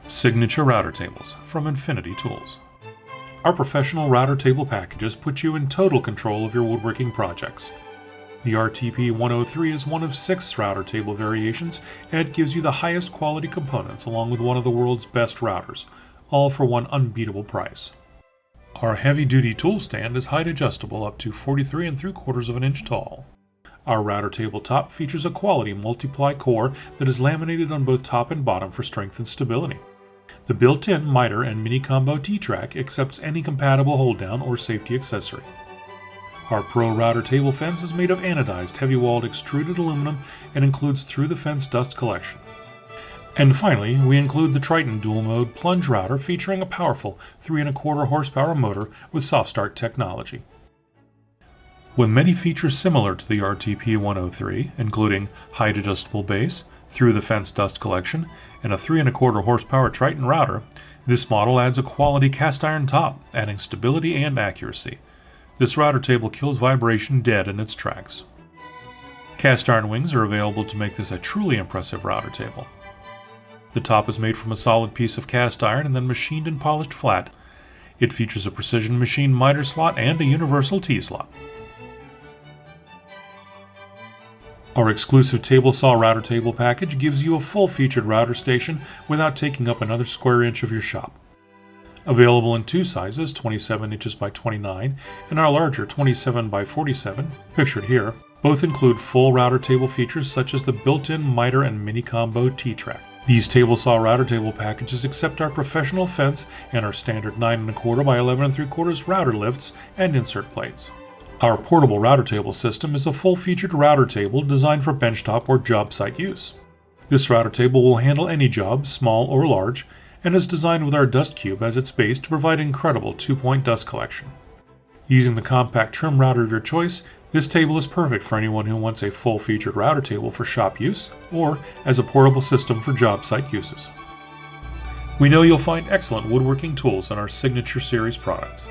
Signature router tables from Infinity Tools. Our professional router table packages put you in total control of your woodworking projects. The RTP-103 is one of 6 router table variations, and it gives you the highest quality components along with one of the world's best routers, all for one unbeatable price. Our heavy-duty tool stand is height adjustable up to 43 3/4 of an inch tall. Our router table top features a quality multiply core that is laminated on both top and bottom for strength and stability. The built-in miter and mini combo T-track accepts any compatible hold-down or safety accessory. Our Pro router table fence is made of anodized heavy-walled extruded aluminum and includes through-the-fence dust collection. And finally, we include the Triton dual-mode plunge router featuring a powerful 3 1/4 horsepower motor with soft start technology. With many features similar to the RTP-103, including height-adjustable base, through-the-fence dust collection, and a 3 1/4 horsepower Triton router, this model adds a quality cast iron top, adding stability and accuracy. This router table kills vibration dead in its tracks. Cast iron wings are available to make this a truly impressive router table. The top is made from a solid piece of cast iron and then machined and polished flat. It features a precision machined miter slot and a universal T-slot. Our exclusive table saw router table package gives you a full-featured router station without taking up another square inch of your shop. Available in 2 sizes, 27 inches by 29, and our larger 27 by 47, pictured here. Both include full router table features such as the built-in miter and mini combo T-track. These table saw router table packages accept our professional fence and our standard 9 1/4 by 11 3/4 router lifts and insert plates. Our portable router table system is a full-featured router table designed for benchtop or job site use. This router table will handle any job, small or large, and is designed with our dust cube as its base to provide incredible 2-point dust collection. Using the compact trim router of your choice, this table is perfect for anyone who wants a full-featured router table for shop use or as a portable system for job site uses. We know you'll find excellent woodworking tools in our Signature Series products.